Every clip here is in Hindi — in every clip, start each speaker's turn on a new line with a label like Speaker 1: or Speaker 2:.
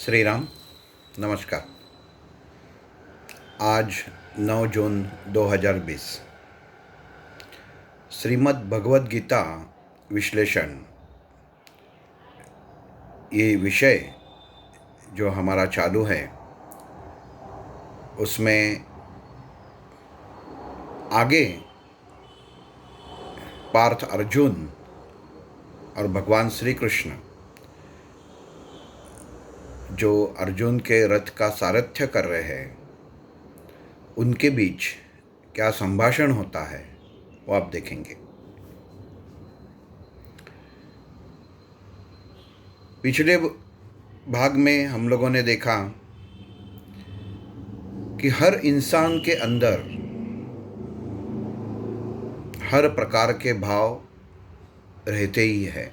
Speaker 1: श्री राम। नमस्कार। आज 9 जून 2020 श्रीमद् भगवद गीता विश्लेषण, ये विषय जो हमारा चालू है उसमें आगे पार्थ अर्जुन और भगवान श्री कृष्ण जो अर्जुन के रथ का सारथ्य कर रहे हैं, उनके बीच क्या संभाषण होता है वो आप देखेंगे। पिछले भाग में हम लोगों ने देखा कि हर इंसान के अंदर हर प्रकार के भाव रहते ही है,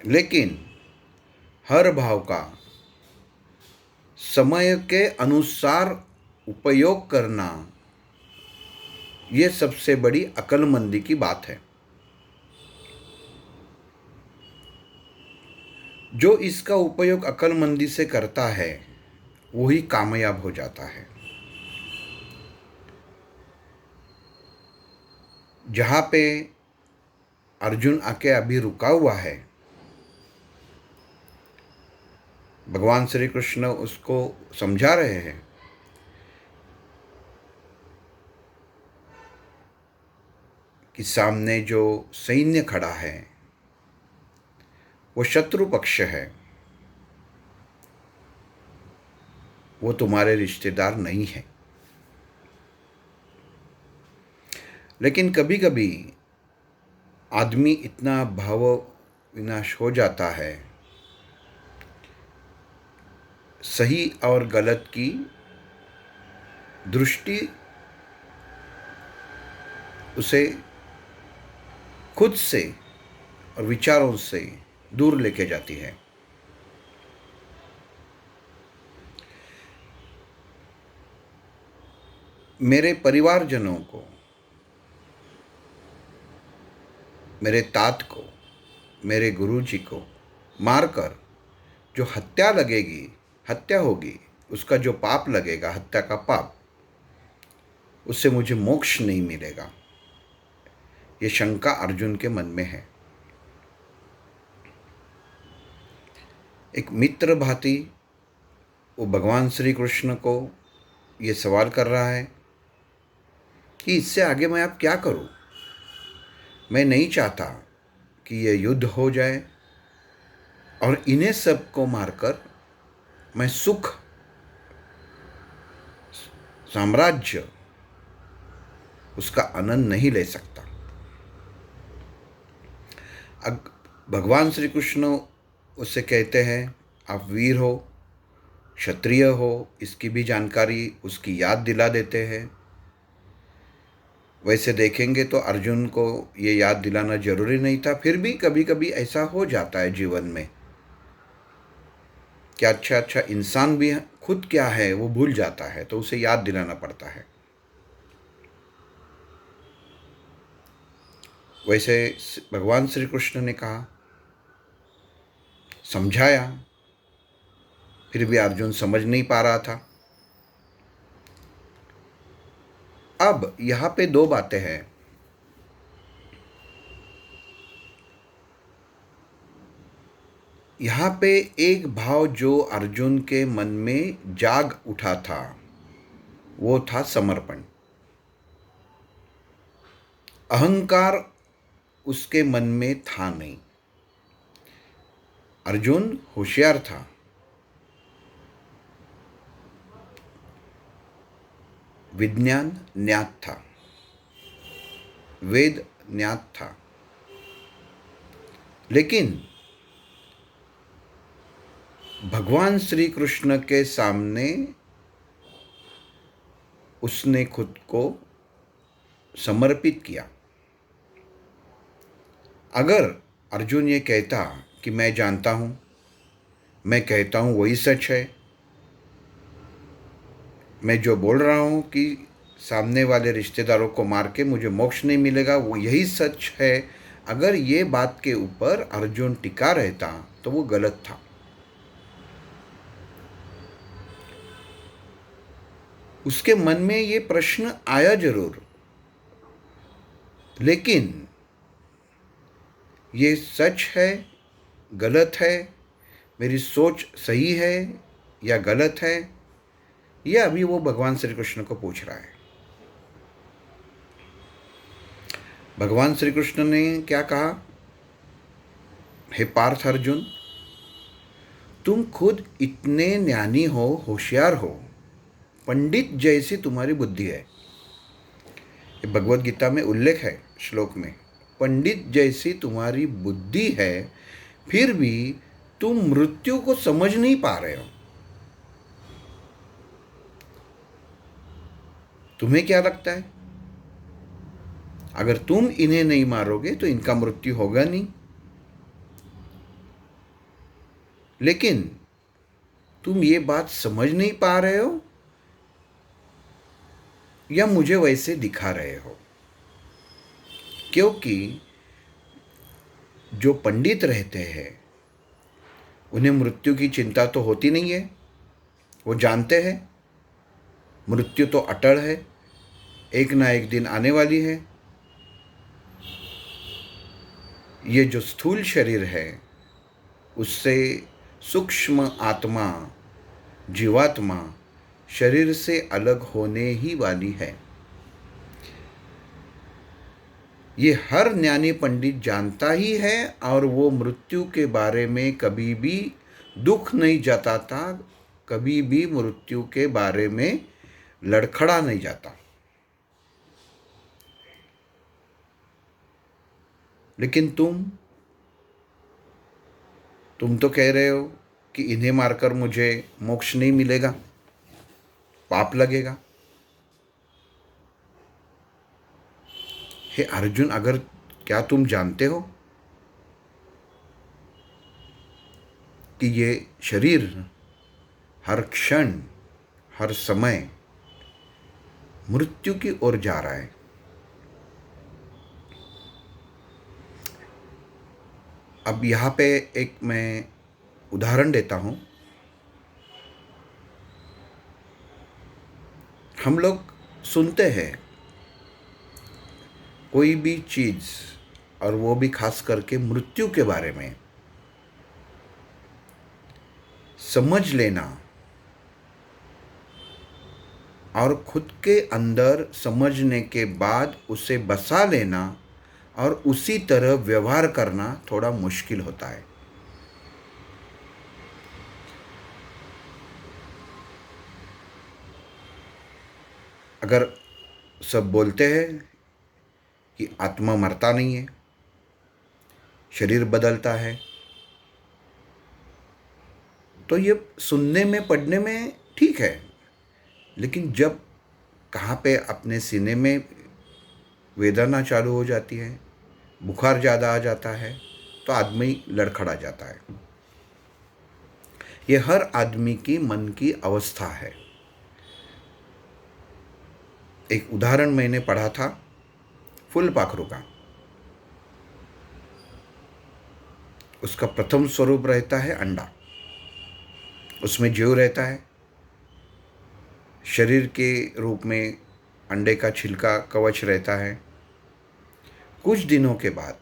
Speaker 1: लेकिन हर भाव का समय के अनुसार उपयोग करना ये सबसे बड़ी अक्लमंदी की बात है। जो इसका उपयोग अक्लमंदी से करता है वही कामयाब हो जाता है। जहाँ पे अर्जुन आके अभी रुका हुआ है, भगवान श्री कृष्ण उसको समझा रहे हैं कि सामने जो सैन्य खड़ा है वो शत्रु पक्ष है, वो तुम्हारे रिश्तेदार नहीं है। लेकिन कभी कभी आदमी इतना भाव विनाश हो जाता है, सही और गलत की दृष्टि उसे खुद से और विचारों से दूर लेके जाती है। मेरे परिवारजनों को, मेरे तात को, मेरे गुरुजी को मारकर जो हत्या होगी, उसका जो पाप लगेगा, हत्या का पाप, उससे मुझे मोक्ष नहीं मिलेगा, ये शंका अर्जुन के मन में है। एक मित्र भांति वो भगवान श्री कृष्ण को ये सवाल कर रहा है कि इससे आगे मैं अब क्या करूं। मैं नहीं चाहता कि ये युद्ध हो जाए और इन्हें सबको मारकर मैं सुख, साम्राज्य, उसका आनंद नहीं ले सकता। अब भगवान श्री कृष्ण उससे कहते हैं, आप वीर हो, क्षत्रिय हो, इसकी भी जानकारी उसकी याद दिला देते हैं। वैसे देखेंगे तो अर्जुन को ये याद दिलाना जरूरी नहीं था, फिर भी कभी कभी ऐसा हो जाता है जीवन में कि अच्छा इंसान भी खुद क्या है वो भूल जाता है, तो उसे याद दिलाना पड़ता है। वैसे भगवान श्री कृष्ण ने कहा, समझाया, फिर भी अर्जुन समझ नहीं पा रहा था। अब यहाँ पे दो बातें हैं। यहाँ पे एक भाव जो अर्जुन के मन में जाग उठा था वो था समर्पण। अहंकार उसके मन में था नहीं। अर्जुन होशियार था, विज्ञान ज्ञात था, वेद ज्ञात था, लेकिन भगवान श्री कृष्ण के सामने उसने खुद को समर्पित किया। अगर अर्जुन ये कहता कि मैं जानता हूँ, मैं कहता हूँ वही सच है, मैं जो बोल रहा हूँ कि सामने वाले रिश्तेदारों को मार के मुझे मोक्ष नहीं मिलेगा, वो यही सच है, अगर ये बात के ऊपर अर्जुन टिका रहता तो वो गलत था। उसके मन में ये प्रश्न आया जरूर, लेकिन ये सच है, गलत है, मेरी सोच सही है या गलत है, ये अभी वो भगवान श्री कृष्ण को पूछ रहा है। भगवान श्री कृष्ण ने क्या कहा? हे पार्थ अर्जुन, तुम खुद इतने ज्ञानी हो, होशियार हो, पंडित जैसी तुम्हारी बुद्धि है। ये भगवत गीता में उल्लेख है श्लोक में, पंडित जैसी तुम्हारी बुद्धि है, फिर भी तुम मृत्यु को समझ नहीं पा रहे हो। तुम्हें क्या लगता है, अगर तुम इन्हें नहीं मारोगे तो इनका मृत्यु होगा नहीं? लेकिन तुम ये बात समझ नहीं पा रहे हो या मुझे वैसे दिखा रहे हो? क्योंकि जो पंडित रहते हैं उन्हें मृत्यु की चिंता तो होती नहीं है। वो जानते हैं मृत्यु तो अटल है, एक ना एक दिन आने वाली है। ये जो स्थूल शरीर है उससे सूक्ष्म आत्मा, जीवात्मा शरीर से अलग होने ही वाली है। ये हर ज्ञानी पंडित जानता ही है, और वो मृत्यु के बारे में कभी भी दुख नहीं जताता, कभी भी मृत्यु के बारे में लड़खड़ा नहीं जाता। लेकिन तुम तो कह रहे हो कि इन्हें मारकर मुझे मोक्ष नहीं मिलेगा, पाप लगेगा। हे अर्जुन, अगर क्या तुम जानते हो कि ये शरीर हर क्षण, हर समय मृत्यु की ओर जा रहा है? अब यहाँ पे एक मैं उदाहरण देता हूँ। हम लोग सुनते हैं कोई भी चीज़, और वो भी खास करके मृत्यु के बारे में समझ लेना और खुद के अंदर समझने के बाद उसे बसा लेना और उसी तरह व्यवहार करना थोड़ा मुश्किल होता है। अगर सब बोलते हैं कि आत्मा मरता नहीं है, शरीर बदलता है, तो ये सुनने में, पढ़ने में ठीक है, लेकिन जब कहाँ पे अपने सीने में वेदना चालू हो जाती है, बुखार ज़्यादा आ जाता है, तो आदमी लड़खड़ा जाता है। ये हर आदमी की मन की अवस्था है। एक उदाहरण मैंने पढ़ा था फूलपाखरू का। उसका प्रथम स्वरूप रहता है अंडा, उसमें जीव रहता है। शरीर के रूप में अंडे का छिलका कवच रहता है। कुछ दिनों के बाद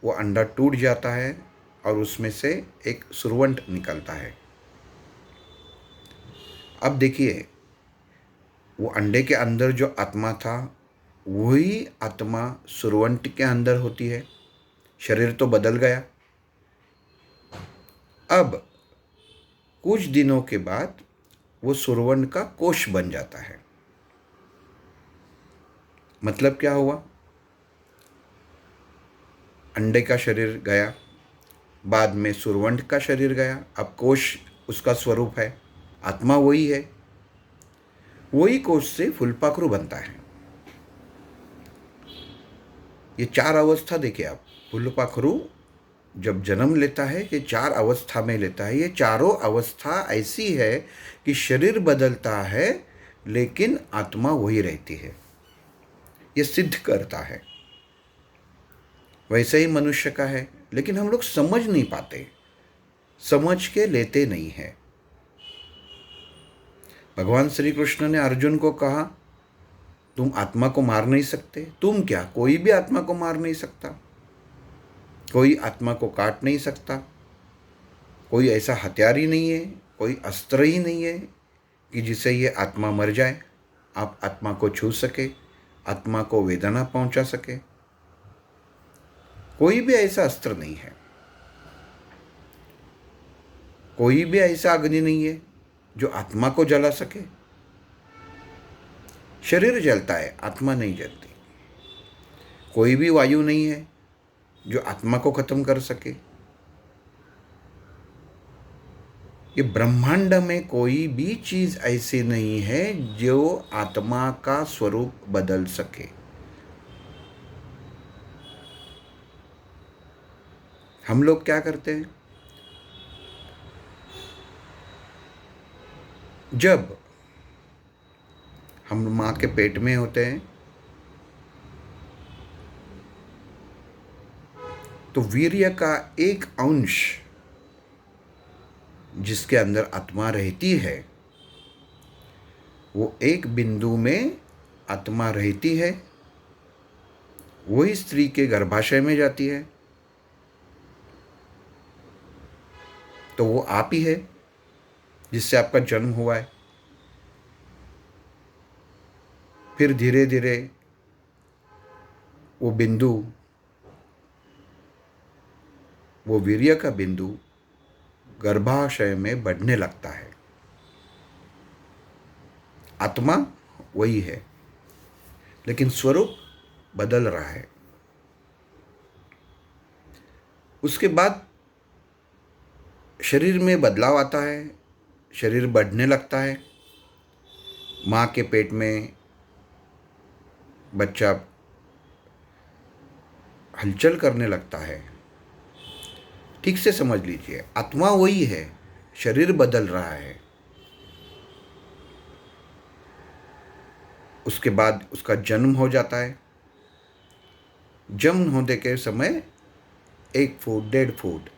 Speaker 1: वो अंडा टूट जाता है और उसमें से एक सुरवंट निकलता है। अब देखिए, वो अंडे के अंदर जो आत्मा था वही आत्मा सुरवंट के अंदर होती है। शरीर तो बदल गया। अब कुछ दिनों के बाद वो सुरवंट का कोश बन जाता है। मतलब क्या हुआ? अंडे का शरीर गया, बाद में सुरवंट का शरीर गया, अब कोश उसका स्वरूप है, आत्मा वही है। वही कोश से फूलपाखरू बनता है। ये चार अवस्था देखिए आप। फूलपाखरू जब जन्म लेता है ये चार अवस्था में लेता है। ये चारों अवस्था ऐसी है कि शरीर बदलता है लेकिन आत्मा वही रहती है। ये सिद्ध करता है। वैसे ही मनुष्य का है, लेकिन हम लोग समझ नहीं पाते, समझ के लेते नहीं हैं। भगवान श्री कृष्ण ने अर्जुन को कहा, तुम आत्मा को मार नहीं सकते। तुम क्या, कोई भी आत्मा को मार नहीं सकता, कोई आत्मा को काट नहीं सकता, कोई ऐसा हथियार ही नहीं है, कोई अस्त्र ही नहीं है कि जिससे ये आत्मा मर जाए, आप आत्मा को छू सके, आत्मा को वेदना पहुंचा सके। कोई भी ऐसा अस्त्र नहीं है, कोई भी ऐसा अग्नि नहीं है जो आत्मा को जला सके। शरीर जलता है, आत्मा नहीं जलती। कोई भी वायु नहीं है जो आत्मा को खत्म कर सके। ये ब्रह्मांड में कोई भी चीज ऐसी नहीं है जो आत्मा का स्वरूप बदल सके। हम लोग क्या करते हैं, जब हम माँ के पेट में होते हैं तो वीर्य का एक अंश जिसके अंदर आत्मा रहती है, वो एक बिंदु में आत्मा रहती है, वही स्त्री के गर्भाशय में जाती है, तो वो आप ही है जिससे आपका जन्म हुआ है। फिर धीरे धीरे वो बिंदु, वो वीर्य का बिंदु गर्भाशय में बढ़ने लगता है। आत्मा वही है, लेकिन स्वरूप बदल रहा है। उसके बाद शरीर में बदलाव आता है, शरीर बढ़ने लगता है। माँ के पेट में बच्चा हलचल करने लगता है। ठीक से समझ लीजिए, आत्मा वही है, शरीर बदल रहा है। उसके बाद उसका जन्म हो जाता है। जन्म होने के समय 1 फुट 1.5 फुट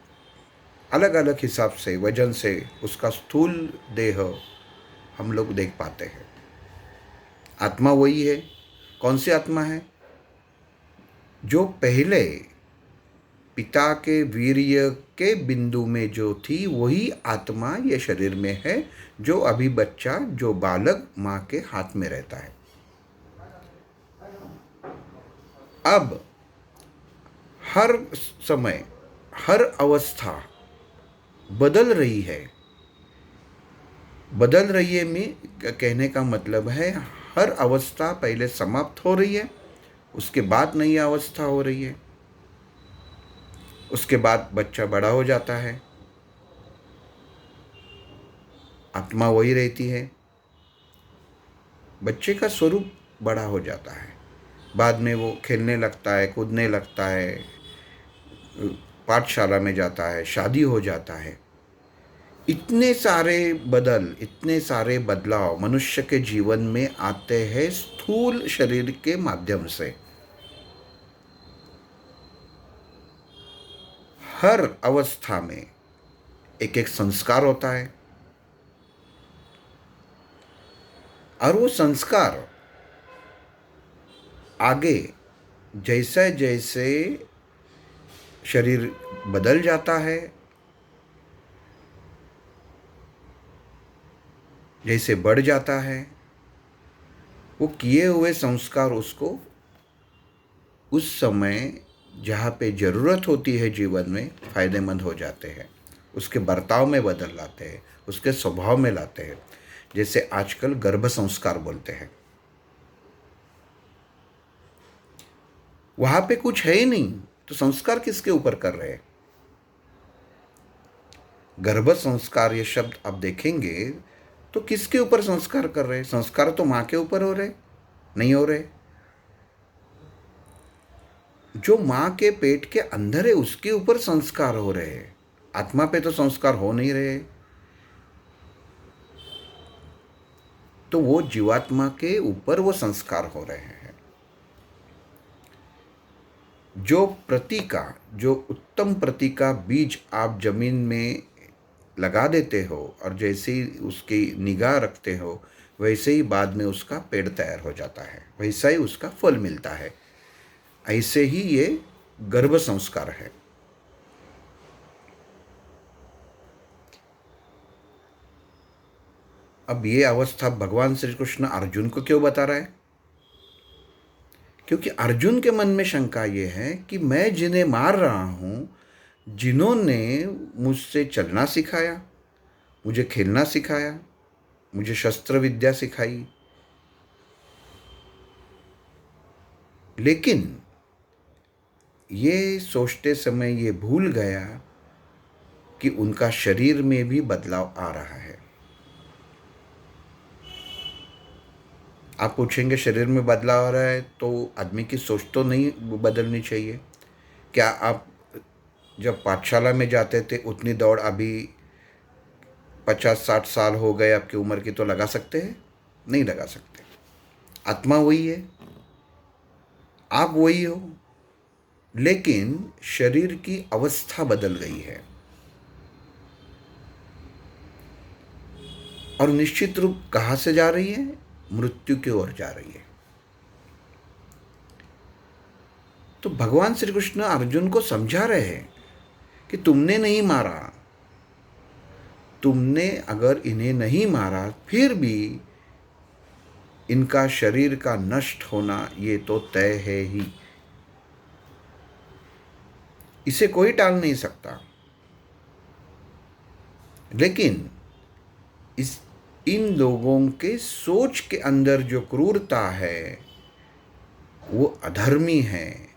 Speaker 1: अलग अलग हिसाब से वजन से उसका स्थूल देह हम लोग देख पाते हैं। आत्मा वही है। कौन सी आत्मा है? जो पहले पिता के वीर्य के बिंदु में जो थी, वही आत्मा ये शरीर में है, जो अभी बच्चा, जो बालक माँ के हाथ में रहता है। अब हर समय, हर अवस्था बदल रही है। बदल रही है में कहने का मतलब है, हर अवस्था पहले समाप्त हो रही है, उसके बाद नई अवस्था हो रही है। उसके बाद बच्चा बड़ा हो जाता है, आत्मा वही रहती है, बच्चे का स्वरूप बड़ा हो जाता है। बाद में वो खेलने लगता है, कूदने लगता है, पाठशाला में जाता है, शादी हो जाता है। इतने सारे बदल, इतने सारे बदलाव मनुष्य के जीवन में आते हैं स्थूल शरीर के माध्यम से। हर अवस्था में एक एक संस्कार होता है, और वो संस्कार आगे जैसे जैसे शरीर बदल जाता है, जैसे बढ़ जाता है, वो किए हुए संस्कार उसको उस समय जहाँ पे ज़रूरत होती है जीवन में फ़ायदेमंद हो जाते हैं, उसके बर्ताव में बदल लाते हैं, उसके स्वभाव में लाते हैं। जैसे आजकल गर्भ संस्कार बोलते हैं, वहाँ पे कुछ है ही नहीं, तो संस्कार किसके ऊपर कर रहे हैं? गर्भ संस्कार ये शब्द आप देखेंगे तो किसके ऊपर संस्कार कर रहे हैं? संस्कार तो माँ के ऊपर हो रहे, नहीं हो रहे। जो माँ के पेट के अंदर है उसके ऊपर संस्कार हो रहे हैं, आत्मा पे तो संस्कार हो नहीं रहे। तो वो जीवात्मा के ऊपर वो संस्कार हो रहे हैं। जो प्रति का, जो उत्तम प्रति का बीज आप जमीन में लगा देते हो और जैसे ही उसकी निगाह रखते हो, वैसे ही बाद में उसका पेड़ तैयार हो जाता है, वैसा ही उसका फल मिलता है। ऐसे ही ये गर्भ संस्कार है। अब ये अवस्था भगवान श्री कृष्ण अर्जुन को क्यों बता रहा है? क्योंकि अर्जुन के मन में शंका ये है कि मैं जिन्हें मार रहा हूँ, जिन्होंने मुझसे चलना सिखाया, मुझे खेलना सिखाया, मुझे शस्त्र विद्या सिखाई, लेकिन ये सोचते समय ये भूल गया कि उनका शरीर में भी बदलाव आ रहा है। आप पूछेंगे शरीर में बदलाव आ रहा है तो आदमी की सोच तो नहीं बदलनी चाहिए? क्या आप जब पाठशाला में जाते थे उतनी दौड़ अभी 50-60 साल हो गए आपकी उम्र की तो लगा सकते हैं? नहीं लगा सकते। आत्मा वही है, आप वही हो, लेकिन शरीर की अवस्था बदल गई है और निश्चित रूप कहाँ से जा रही है? मृत्यु की ओर जा रही है। तो भगवान श्री कृष्ण अर्जुन को समझा रहे हैं कि तुमने नहीं मारा, तुमने अगर इन्हें नहीं मारा फिर भी इनका शरीर का नष्ट होना ये तो तय है ही, इसे कोई टाल नहीं सकता। लेकिन इन लोगों के सोच के अंदर जो क्रूरता है, वो अधर्मी है,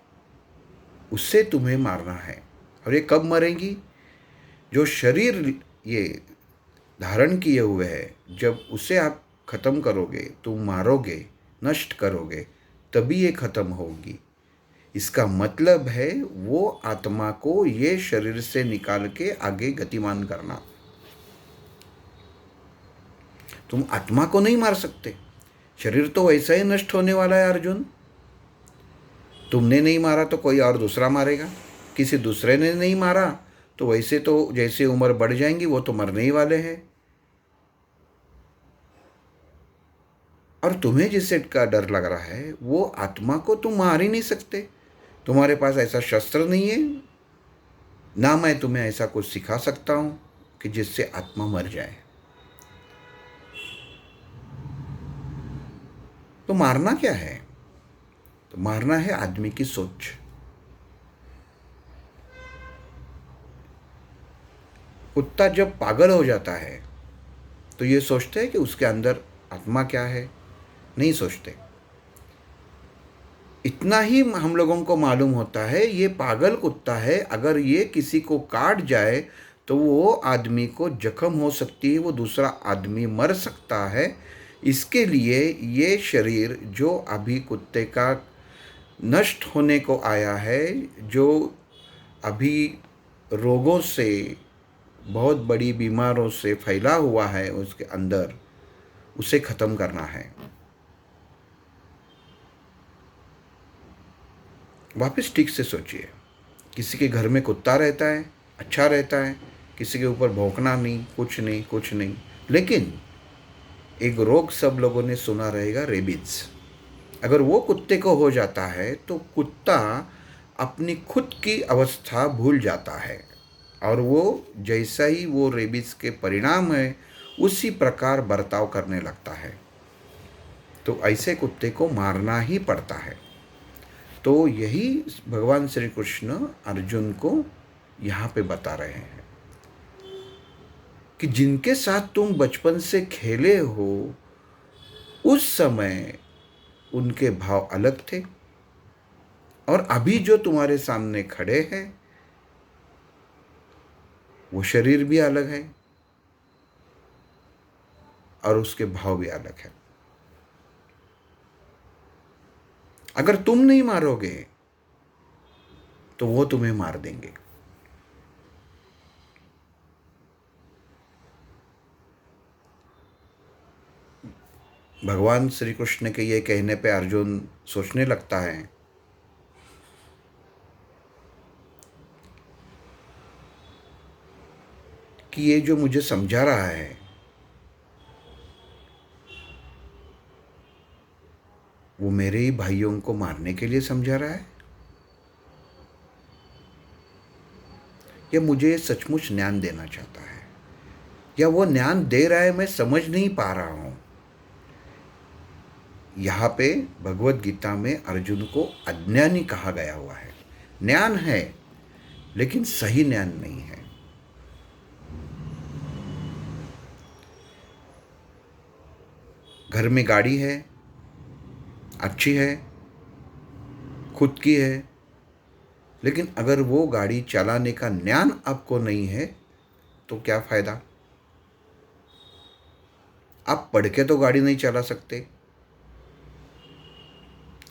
Speaker 1: उससे तुम्हें मारना है। और ये कब मरेंगी? जो शरीर ये धारण किए हुए है, जब उसे आप खत्म करोगे, तुम मारोगे, नष्ट करोगे, तभी ये खत्म होगी। इसका मतलब है वो आत्मा को ये शरीर से निकाल के आगे गतिमान करना। तुम आत्मा को नहीं मार सकते, शरीर तो वैसा ही नष्ट होने वाला है अर्जुन। तुमने नहीं मारा तो कोई और दूसरा मारेगा, किसी दूसरे ने नहीं मारा तो वैसे तो जैसे उम्र बढ़ जाएंगी वो तो मरने ही वाले हैं। और तुम्हें जिससे का डर लग रहा है वो आत्मा को तुम मार ही नहीं सकते, तुम्हारे पास ऐसा शस्त्र नहीं है, ना मैं तुम्हें ऐसा कुछ सिखा सकता हूं कि जिससे आत्मा मर जाए। तो मारना क्या है? तो मारना है आदमी की सोच। कुत्ता जब पागल हो जाता है तो ये सोचते हैं कि उसके अंदर आत्मा क्या है? नहीं सोचते। इतना ही हम लोगों को मालूम होता है ये पागल कुत्ता है, अगर ये किसी को काट जाए तो वो आदमी को जख्म हो सकती है, वो दूसरा आदमी मर सकता है। इसके लिए ये शरीर जो अभी कुत्ते का नष्ट होने को आया है, जो अभी रोगों से, बहुत बड़ी बीमारों से फैला हुआ है उसके अंदर, उसे ख़त्म करना है। वापस ठीक से सोचिए, किसी के घर में कुत्ता रहता है, अच्छा रहता है, किसी के ऊपर भौंकना नहीं, कुछ नहीं, कुछ नहीं, लेकिन एक रोग सब लोगों ने सुना रहेगा, रेबीज। अगर वो कुत्ते को हो जाता है तो कुत्ता अपनी खुद की अवस्था भूल जाता है और वो जैसा ही वो रेबीज के परिणाम है उसी प्रकार बर्ताव करने लगता है। तो ऐसे कुत्ते को मारना ही पड़ता है। तो यही भगवान श्री कृष्ण अर्जुन को यहाँ पे बता रहे हैं कि जिनके साथ तुम बचपन से खेले हो उस समय उनके भाव अलग थे और अभी जो तुम्हारे सामने खड़े हैं वो शरीर भी अलग है और उसके भाव भी अलग है। अगर तुम नहीं मारोगे तो वो तुम्हें मार देंगे। भगवान श्री कृष्ण के ये कहने पे अर्जुन सोचने लगता है कि ये जो मुझे समझा रहा है वो मेरे ही भाइयों को मारने के लिए समझा रहा है, या मुझे सचमुच ज्ञान देना चाहता है, या वो ज्ञान दे रहा है मैं समझ नहीं पा रहा हूं। यहाँ पे भगवत गीता में अर्जुन को अज्ञानी कहा गया हुआ है। ज्ञान है लेकिन सही ज्ञान नहीं है। घर में गाड़ी है, अच्छी है, खुद की है, लेकिन अगर वो गाड़ी चलाने का ज्ञान आपको नहीं है तो क्या फ़ायदा। आप पढ़ के तो गाड़ी नहीं चला सकते,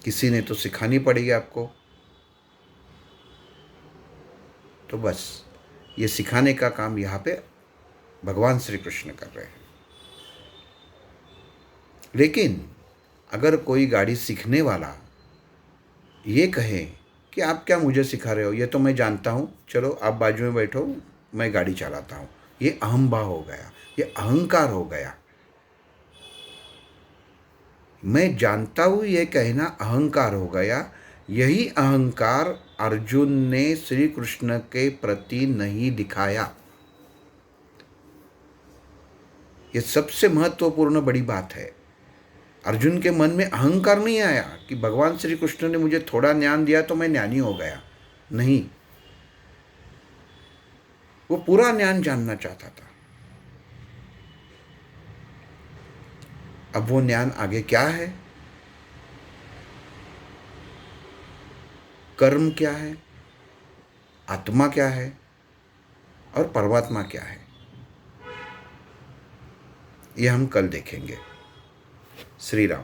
Speaker 1: किसी ने तो सिखानी पड़ेगी आपको। तो बस ये सिखाने का काम यहाँ पे भगवान श्री कृष्ण कर रहे हैं। लेकिन अगर कोई गाड़ी सीखने वाला ये कहे कि आप क्या मुझे सिखा रहे हो, ये तो मैं जानता हूँ, चलो आप बाजू में बैठो, मैं गाड़ी चलाता हूँ, ये अहंभाव हो गया, ये अहंकार हो गया। मैं जानता हूँ ये कहना अहंकार हो गया। यही अहंकार अर्जुन ने श्री कृष्ण के प्रति नहीं दिखाया। ये सबसे महत्वपूर्ण बड़ी बात है। अर्जुन के मन में अहंकार नहीं आया कि भगवान श्री कृष्ण ने मुझे थोड़ा ज्ञान दिया तो मैं ज्ञानी हो गया। नहीं, वो पूरा ज्ञान जानना चाहता था। अब वो ज्ञान आगे क्या है, कर्म क्या है, आत्मा क्या है और परमात्मा क्या है, ये हम कल देखेंगे। श्री राम।